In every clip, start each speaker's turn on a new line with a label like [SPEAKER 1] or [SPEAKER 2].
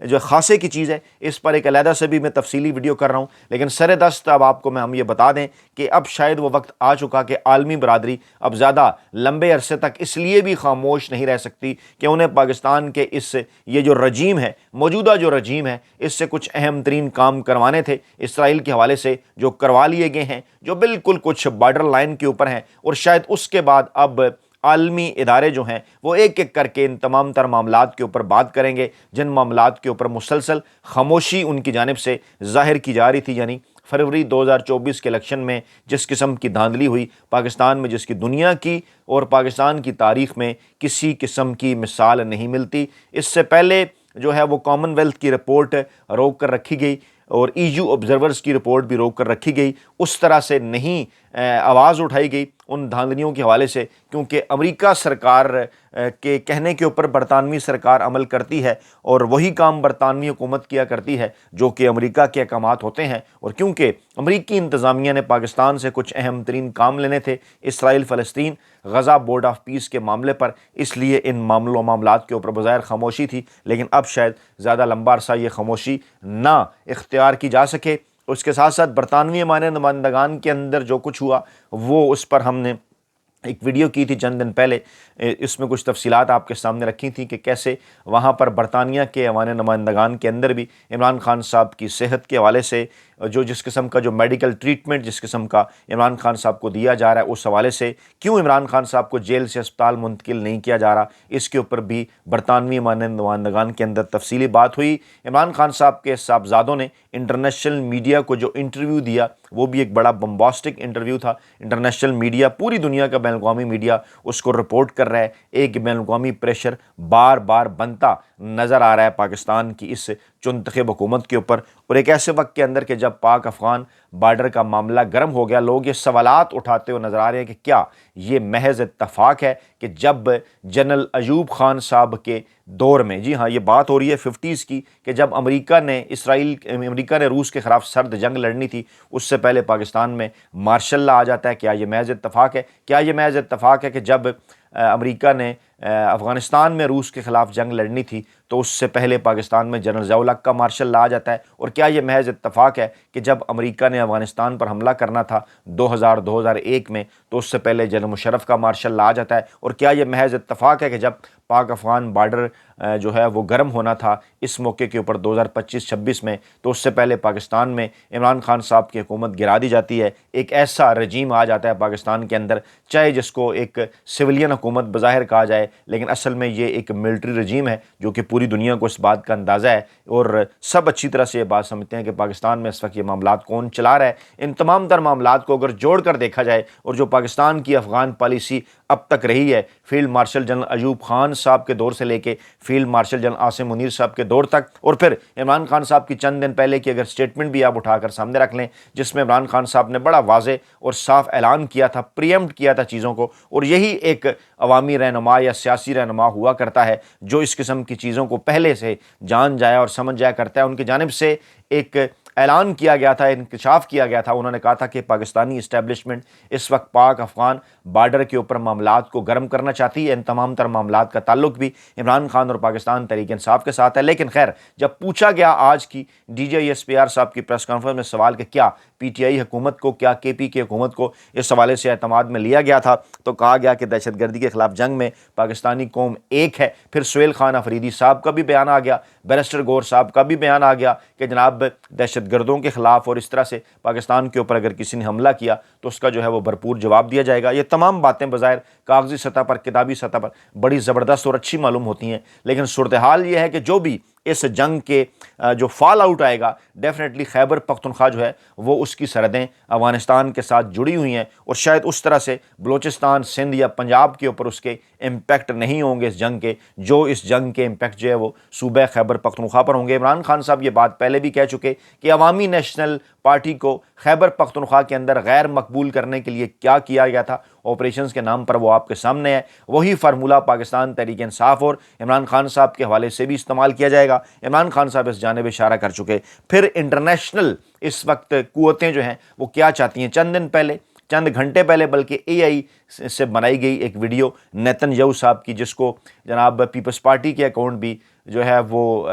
[SPEAKER 1] جو خاصے کی چیز ہے، اس پر ایک علیحدہ سے بھی میں تفصیلی ویڈیو کر رہا ہوں، لیکن سر دست اب آپ کو ہم یہ بتا دیں کہ اب شاید وہ وقت آ چکا کہ عالمی برادری اب زیادہ لمبے عرصے تک اس لیے بھی خاموش نہیں رہ سکتی کہ انہیں پاکستان کے یہ جو رجیم ہے، موجودہ جو رجیم ہے، اس سے کچھ اہم ترین کام کروانے تھے اسرائیل کے حوالے سے، جو کروا لیے گئے ہیں، جو بالکل کچھ بارڈر لائن کے اوپر ہیں، اور شاید اس کے بعد اب عالمی ادارے جو ہیں وہ ایک ایک کر کے ان تمام تر معاملات کے اوپر بات کریں گے، جن معاملات کے اوپر مسلسل خاموشی ان کی جانب سے ظاہر کی جا رہی تھی، یعنی فروری 2024 کے الیکشن میں جس قسم کی دھاندلی ہوئی پاکستان میں، جس کی دنیا کی اور پاکستان کی تاریخ میں کسی قسم کی مثال نہیں ملتی۔ اس سے پہلے جو ہے وہ کامن ویلتھ کی رپورٹ روک کر رکھی گئی اور EU آبزرورز کی رپورٹ بھی روک کر رکھی گئی، اس طرح سے نہیں آواز اٹھائی گئی ان دھاندلیوں کے حوالے سے، کیونکہ امریکہ سرکار کے کہنے کے اوپر برطانوی سرکار عمل کرتی ہے اور وہی کام برطانوی حکومت کیا کرتی ہے جو کہ امریکہ کے احکامات ہوتے ہیں، اور کیونکہ امریکی انتظامیہ نے پاکستان سے کچھ اہم ترین کام لینے تھے اسرائیل فلسطین غزہ بورڈ آف پیس کے معاملے پر، اس لیے ان معاملات کے اوپر بظاہر خاموشی تھی، لیکن اب شاید زیادہ لمبا عرصہ یہ خاموشی نہ اختیار کی جا سکے۔ اس کے ساتھ ساتھ برطانوی نمائندگان کے اندر جو کچھ ہوا وہ اس پر ہم نے ایک ویڈیو کی تھی چند دن پہلے، اس میں کچھ تفصیلات آپ کے سامنے رکھی تھیں کہ کیسے وہاں پر برطانیہ کے ایوان نمائندگان کے اندر بھی عمران خان صاحب کی صحت کے حوالے سے جس قسم کا جو میڈیکل ٹریٹمنٹ جس قسم کا عمران خان صاحب کو دیا جا رہا ہے، اس حوالے سے کیوں عمران خان صاحب کو جیل سے اسپتال منتقل نہیں کیا جا رہا، اس کے اوپر بھی برطانوی نمائندگان کے اندر تفصیلی بات ہوئی۔ عمران خان صاحب کے صاحبزادوں نے انٹرنیشنل میڈیا کو جو انٹرویو دیا وہ بھی ایک بڑا بمباسٹک انٹرویو تھا۔ انٹرنیشنل میڈیا، پوری دنیا کا بین الاقوامی میڈیا اس کو رپورٹ کر رہا ہے، ایک بین الاقوامی پریشر بار بار بنتا نظر آ رہا ہے پاکستان کی اس چنتخب حکومت کے اوپر، اور ایک ایسے وقت کے اندر کہ جب پاک افغان بارڈر کا معاملہ گرم ہو گیا، لوگ یہ سوالات اٹھاتے ہوئے نظر آ رہے ہیں کہ کیا یہ محض اتفاق ہے کہ جب جنرل ایوب خان صاحب کے دور میں، جی ہاں یہ بات ہو رہی ہے 50s کی، کہ جب امریکہ نے روس کے خلاف سرد جنگ لڑنی تھی، اس سے پہلے پاکستان میں مارشل لا آ جاتا ہے، کیا یہ محض اتفاق ہے؟ کیا یہ محض اتفاق ہے کہ جب امریکہ نے افغانستان میں روس کے خلاف جنگ لڑنی تھی تو اس سے پہلے پاکستان میں جنرل ضیاء الحق کا مارشل لا آ جاتا ہے؟ اور کیا یہ محض اتفاق ہے کہ جب امریکہ نے افغانستان پر حملہ کرنا تھا 2001 میں تو اس سے پہلے جنرل مشرف کا مارشل لا آ جاتا ہے؟ اور کیا یہ محض اتفاق ہے کہ جب پاک افغان بارڈر جو ہے وہ گرم ہونا تھا اس موقع کے اوپر 2025-26 میں تو اس سے پہلے پاکستان میں عمران خان صاحب کی حکومت گرا دی جاتی ہے، ایک ایسا رجیم آ جاتا ہے پاکستان کے اندر، چاہے جس کو ایک سویلین حکومت بظاہر کہا جائے لیکن اصل میں یہ ایک ملٹری رجیم ہے، جو کہ پوری دنیا کو اس بات کا اندازہ ہے اور سب اچھی طرح سے یہ بات سمجھتے ہیں کہ پاکستان میں اس وقت یہ معاملات کون چلا رہا ہے۔ ان تمام تر معاملات کو اگر جوڑ کر دیکھا جائے اور جو پاکستان کی افغان پالیسی اب تک رہی ہے، field marshal general Ayub Khan صاحب کے دور سے لے کے field marshal general Asim Munir صاحب کے دور تک، اور پھر عمران خان صاحب کی چند دن پہلے کی اگر سٹیٹمنٹ بھی آپ اٹھا کر سامنے رکھ لیں، جس میں عمران خان صاحب نے بڑا واضح اور صاف اعلان کیا تھا، پریمپٹ کیا تھا چیزوں کو، اور یہی ایک عوامی رہنما یا سیاسی رہنما ہوا کرتا ہے جو اس قسم کی چیزوں کو پہلے سے جان جایا اور سمجھ جایا کرتا ہے۔ ان کی جانب سے ایک اعلان کیا گیا تھا، انکشاف کیا گیا تھا، انہوں نے کہا تھا کہ پاکستانی اسٹیبلشمنٹ اس وقت پاک افغان بارڈر کے اوپر معاملات کو گرم کرنا چاہتی ہے۔ ان تمام تر معاملات کا تعلق بھی عمران خان اور پاکستان تحریک انصاف کے ساتھ ہے، لیکن خیر جب پوچھا گیا آج کی DGISPR صاحب کی پریس کانفرنس میں سوال کہ کیا PTI حکومت کو، کیا KP کی حکومت کو اس حوالے سے اعتماد میں لیا گیا تھا، تو کہا گیا کہ دہشت گردی کے خلاف جنگ میں پاکستانی قوم ایک ہے۔ پھر سہیل خان افریدی صاحب کا بھی بیان آ گیا، بیرسٹر گور صاحب کا بھی بیان آ گیا کہ جناب دہشت گردوں کے خلاف اور اس طرح سے پاکستان کے اوپر اگر کسی نے حملہ کیا تو اس کا جو ہے وہ بھرپور جواب دیا جائے گا۔ یہ تمام باتیں بظاہر کاغذی سطح پر، کتابی سطح پر بڑی زبردست اور اچھی معلوم ہوتی ہیں، لیکن صورتحال یہ ہے کہ جو بھی اس جنگ کے جو فال آؤٹ آئے گا، ڈیفینیٹلی خیبر پختونخوا جو ہے وہ اس کی سرحدیں افغانستان کے ساتھ جڑی ہوئی ہیں، اور شاید اس طرح سے بلوچستان، سندھ یا پنجاب کے اوپر اس کے امپیکٹ نہیں ہوں گے اس جنگ کے، جو اس جنگ کے امپیکٹ جو ہے وہ صوبہ خیبر پختونخوا پر ہوں گے۔ عمران خان صاحب یہ بات پہلے بھی کہہ چکے کہ عوامی نیشنل پارٹی کو خیبر پختونخوا کے اندر غیر مقبول کرنے کے لیے کیا کیا گیا تھا آپریشنز کے نام پر، وہ آپ کے سامنے ہے۔ وہی فارمولہ پاکستان تحریک انصاف اور عمران خان صاحب کے حوالے سے بھی استعمال کیا جائے گا۔ عمران خان صاحب اس جانب اشارہ کر چکے۔ پھر انٹرنیشنل اس وقت قوتیں جو ہیں وہ کیا چاہتی ہیں؟ چند دن پہلے، چند گھنٹے پہلے بلکہ AI سے بنائی گئی ایک ویڈیو نیتن یاہو صاحب کی، جس کو جناب پیپلز پارٹی کے اکاؤنٹ بھی جو ہے وہ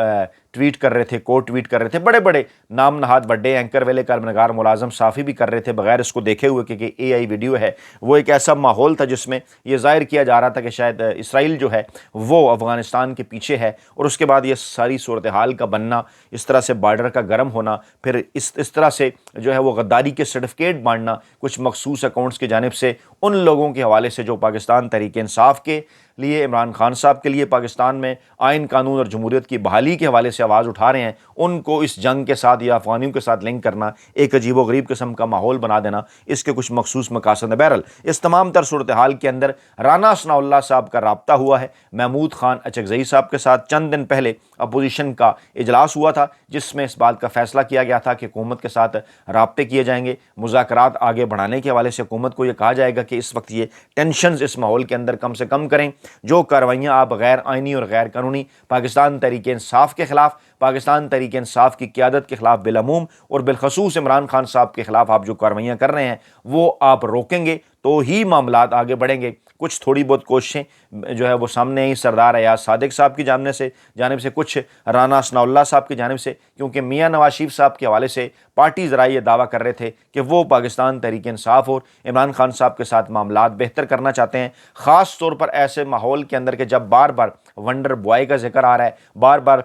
[SPEAKER 1] ٹویٹ کر رہے تھے، کوٹ ٹویٹ کر رہے تھے، بڑے بڑے نام نہاد بڑے اینکر ویلے کالم نگار ملازم صحافی بھی کر رہے تھے بغیر اس کو دیکھے ہوئے کہ اے آئی ویڈیو ہے۔ وہ ایک ایسا ماحول تھا جس میں یہ ظاہر کیا جا رہا تھا کہ شاید اسرائیل جو ہے وہ افغانستان کے پیچھے ہے، اور اس کے بعد یہ ساری صورتحال کا بننا، اس طرح سے بارڈر کا گرم ہونا، پھر اس طرح سے جو ہے وہ غداری کے سرٹیفکیٹ بانٹنا کچھ مخصوص اکاؤنٹس کی جانب سے ان لوگوں کے حوالے سے جو پاکستان تحریک انصاف کے لیے، عمران خان صاحب کے لیے، پاکستان میں آئین قانون اور جمہوریت کی بحالی کے حوالے سے آواز اٹھا رہے ہیں، ان کو اس جنگ کے ساتھ یا افغانیوں کے ساتھ لنک کرنا، ایک عجیب و غریب قسم کا ماحول بنا دینا، اس کے کچھ مخصوص مقاصد ہیں۔ بہرحال اس تمام تر صورتحال کے اندر رانا ثناء اللہ صاحب کا رابطہ ہوا ہے محمود خان اچکزئی صاحب کے ساتھ۔ چند دن پہلے اپوزیشن کا اجلاس ہوا تھا جس میں اس بات کا فیصلہ کیا گیا تھا کہ حکومت کے ساتھ رابطے کیے جائیں گے، مذاکرات آگے بڑھانے کے حوالے سے حکومت کو یہ کہا جائے گا کہ اس وقت یہ ٹینشنز اس ماحول کے اندر کم سے کم کریں، جو کارروائیاں آپ غیر آئینی اور غیر قانونی پاکستان تحریک انصاف کے خلاف، پاکستان تحریک انصاف کی قیادت کے خلاف بالعموم اور بالخصوص عمران خان صاحب کے خلاف آپ جو کارروائیاں کر رہے ہیں وہ آپ روکیں گے تو ہی معاملات آگے بڑھیں گے۔ کچھ تھوڑی بہت کوششیں جو ہے وہ سامنے آئی سردار ایاز صادق صاحب کی جانب سے کچھ رانا ثناء اللہ صاحب کی جانب سے، کیونکہ میاں نواز شریف صاحب کے حوالے سے پارٹی ذرائع یہ دعویٰ کر رہے تھے کہ وہ پاکستان تحریک انصاف اور عمران خان صاحب کے ساتھ معاملات بہتر کرنا چاہتے ہیں، خاص طور پر ایسے ماحول کے اندر کہ جب بار بار ونڈر بوائے کا ذکر آ رہا ہے، بار بار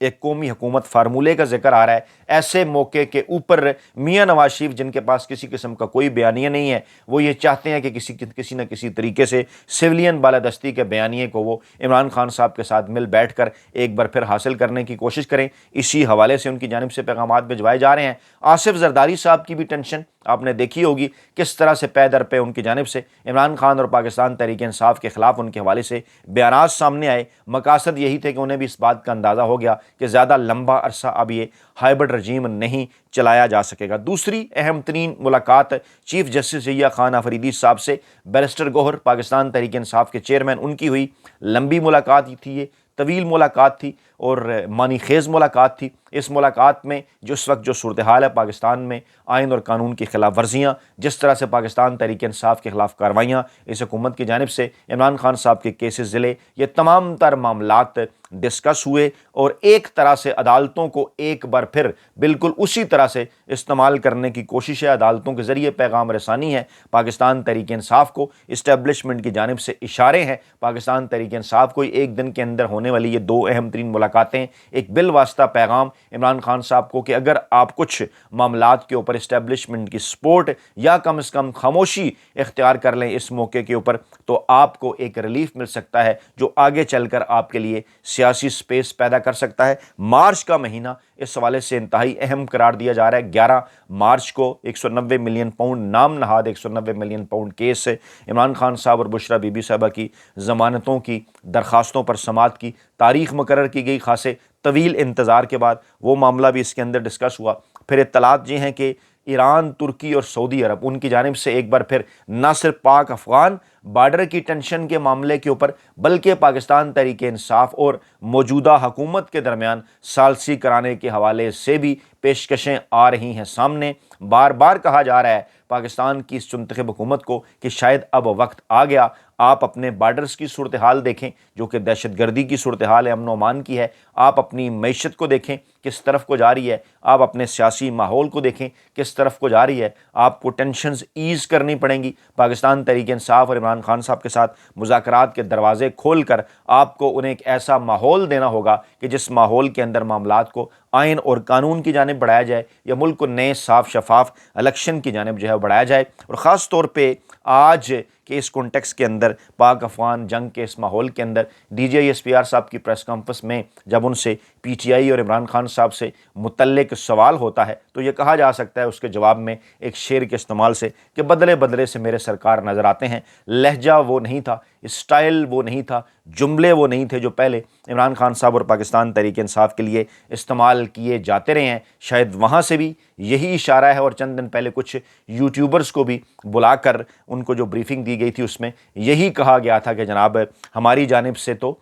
[SPEAKER 1] ایک قومی حکومت فارمولے کا ذکر آ رہا ہے، ایسے موقع کے اوپر میاں نواز شریف جن کے پاس کسی قسم کا کوئی بیانیہ نہیں ہے، وہ یہ چاہتے ہیں کہ کسی نہ کسی طریقے سے سویلین بالادستی کے بیانیے کو وہ عمران خان صاحب کے ساتھ مل بیٹھ کر ایک بار پھر حاصل کرنے کی کوشش کریں۔ اسی حوالے سے ان کی جانب سے پیغامات بھجوائے جا رہے ہیں۔ آصف زرداری صاحب کی بھی ٹینشن آپ نے دیکھی ہوگی، کس طرح سے پے در پہ ان کی جانب سے عمران خان اور پاکستان تحریک انصاف کے خلاف ان کے حوالے سے بیانات سامنے آئے۔ مقاصد یہی تھے کہ انہیں بھی اس بات کا اندازہ ہو گیا کہ زیادہ لمبا عرصہ اب یہ ہائبرڈ رجیم نہیں چلایا جا سکے گا۔ دوسری اہم ترین ملاقات چیف جسٹس ضیاء خان آفریدی صاحب سے بیرسٹر گوہر پاکستان تحریک انصاف کے چیئرمین ان کی ہوئی۔ لمبی ملاقات تھی، یہ طویل ملاقات تھی اور معنی خیز ملاقات تھی۔ اس ملاقات میں جس وقت جو صورتحال ہے پاکستان میں، آئین اور قانون کی خلاف ورزیاں، جس طرح سے پاکستان تحریک انصاف کے خلاف کارروائیاں اس حکومت کی جانب سے، عمران خان صاحب کے کیسز ضلع، یہ تمام تر معاملات ڈسکس ہوئے اور ایک طرح سے عدالتوں کو ایک بار پھر بالکل اسی طرح سے استعمال کرنے کی کوشش ہے۔ عدالتوں کے ذریعے پیغام رسانی ہے پاکستان تحریک انصاف کو، اسٹیبلشمنٹ کی جانب سے اشارے ہیں پاکستان تحریک انصاف کو۔ ایک دن کے اندر ہونے والی یہ دو اہم ترین ملاقاتیں ایک بالواسطہ پیغام عمران خان صاحب کو کہ اگر آپ کچھ معاملات کے اوپر اسٹیبلشمنٹ کی سپورٹ یا کم از کم خاموشی اختیار کر لیں اس موقع کے اوپر، تو آپ کو ایک ریلیف مل سکتا ہے جو آگے چل کر آپ کے لیے سیاسی سپیس پیدا کر سکتا ہے۔ مارچ کا مہینہ اس حوالے سے انتہائی اہم قرار دیا جا رہا ہے۔ 11 مارچ کو 190 ملین پاؤنڈ نام نہاد 190 ملین پاؤنڈ کیس سے عمران خان صاحب اور بشرا بی بی صاحبہ کی ضمانتوں کی درخواستوں پر سماعت کی تاریخ مقرر کی گئی۔ خاصے طویل انتظار کے بعد وہ معاملہ بھی اس کے اندر ڈسکس ہوا۔ پھر اطلاعات یہ ہیں کہ ایران، ترکی اور سعودی عرب ان کی جانب سے ایک بار پھر نہ صرف پاک افغان بارڈر کی ٹینشن کے معاملے کے اوپر بلکہ پاکستان تحریک انصاف اور موجودہ حکومت کے درمیان ثالثی کرانے کے حوالے سے بھی پیشکشیں آ رہی ہیں سامنے۔ بار بار کہا جا رہا ہے پاکستان کی اس منتخب حکومت کو کہ شاید اب وقت آ گیا، آپ اپنے بارڈرز کی صورتحال دیکھیں جو کہ دہشت گردی کی صورتحال ہے، امن و امان کی ہے، آپ اپنی معیشت کو دیکھیں کس طرف کو جا رہی ہے، آپ اپنے سیاسی ماحول کو دیکھیں کس طرف کو جا رہی ہے، آپ کو ٹینشنز ایز کرنی پڑیں گی۔ پاکستان تحریک انصاف اور عمران خان صاحب کے ساتھ مذاکرات کے دروازے کھول کر آپ کو انہیں ایک ایسا ماحول دینا ہوگا کہ جس ماحول کے اندر معاملات کو آئین اور قانون کی جانب بڑھایا جائے یا ملک کو نئے صاف شفاف الیکشن کی جانب جو ہے بڑھایا جائے۔ اور خاص طور پہ آج کے اس کانٹیکس کے اندر پاک افغان جنگ کے اس ماحول کے اندر D G I S P R صاحب کی پریس کانفرنس میں جب ان سے پی ٹی آئی اور عمران خان صاحب سے متعلق سوال ہوتا ہے تو یہ کہا جا سکتا ہے اس کے جواب میں ایک شعر کے استعمال سے کہ بدلے بدلے سے میرے سرکار نظر آتے ہیں۔ لہجہ وہ نہیں تھا، اسٹائل وہ نہیں تھا، جملے وہ نہیں تھے جو پہلے عمران خان صاحب اور پاکستان تحریک انصاف کے لیے استعمال کیے جاتے رہے ہیں، شاید وہاں سے بھی یہی اشارہ ہے۔ اور چند دن پہلے کچھ یوٹیوبرز کو بھی بلا کر ان کو جو بریفنگ دی گئی تھی اس میں یہی کہا گیا تھا کہ جناب ہماری جانب سے تو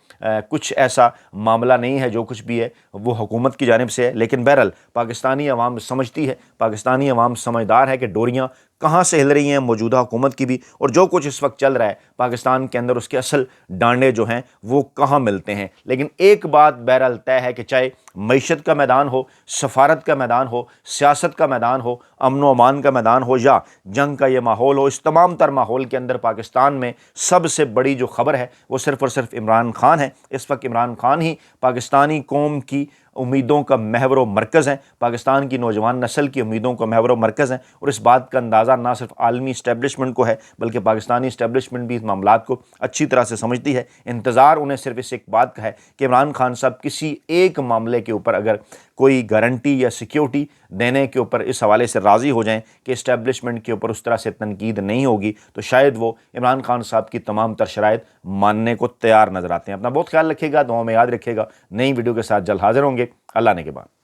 [SPEAKER 1] کچھ ایسا معاملہ نہیں ہے، جو کچھ بھی ہے وہ حکومت کی جانب سے ہے، لیکن بہرحال پاکستانی عوام سمجھتی ہے، پاکستانی عوام سمجھدار ہے کہ ڈوریاں کہاں سے ہل رہی ہیں موجودہ حکومت کی بھی، اور جو کچھ اس وقت چل رہا ہے پاکستان کے اندر اس کے اصل ڈانڈے جو ہیں وہ کہاں ملتے ہیں۔ لیکن ایک بات بہرحال طے ہے کہ چاہے معیشت کا میدان ہو، سفارت کا میدان ہو، سیاست کا میدان ہو، امن و امان کا میدان ہو، یا جنگ کا یہ ماحول ہو، اس تمام تر ماحول کے اندر پاکستان میں سب سے بڑی جو خبر ہے وہ صرف اور صرف عمران خان ہے۔ اس وقت عمران خان ہی پاکستانی قوم کی امیدوں کا محور و مرکز ہیں، پاکستان کی نوجوان نسل کی امیدوں کا محور و مرکز ہیں، اور اس بات کا اندازہ نہ صرف عالمی اسٹیبلشمنٹ کو ہے بلکہ پاکستانی اسٹیبلشمنٹ بھی اس معاملات کو اچھی طرح سے سمجھتی ہے۔ انتظار انہیں صرف اس ایک بات کا ہے کہ عمران خان صاحب کسی ایک معاملے کے اوپر اگر کوئی گارنٹی یا سیکیورٹی دینے کے اوپر اس حوالے سے راضی ہو جائیں کہ اسٹیبلشمنٹ کے اوپر اس طرح سے تنقید نہیں ہوگی، تو شاید وہ عمران خان صاحب کی تمام تر شرائط ماننے کو تیار نظر آتے ہیں۔ اپنا بہت خیال رکھیے گا، دعاؤں میں یاد رکھیے گا۔ نئی ویڈیو کے ساتھ جلد حاضر ہوں گے۔ اللہ نے کے بعد۔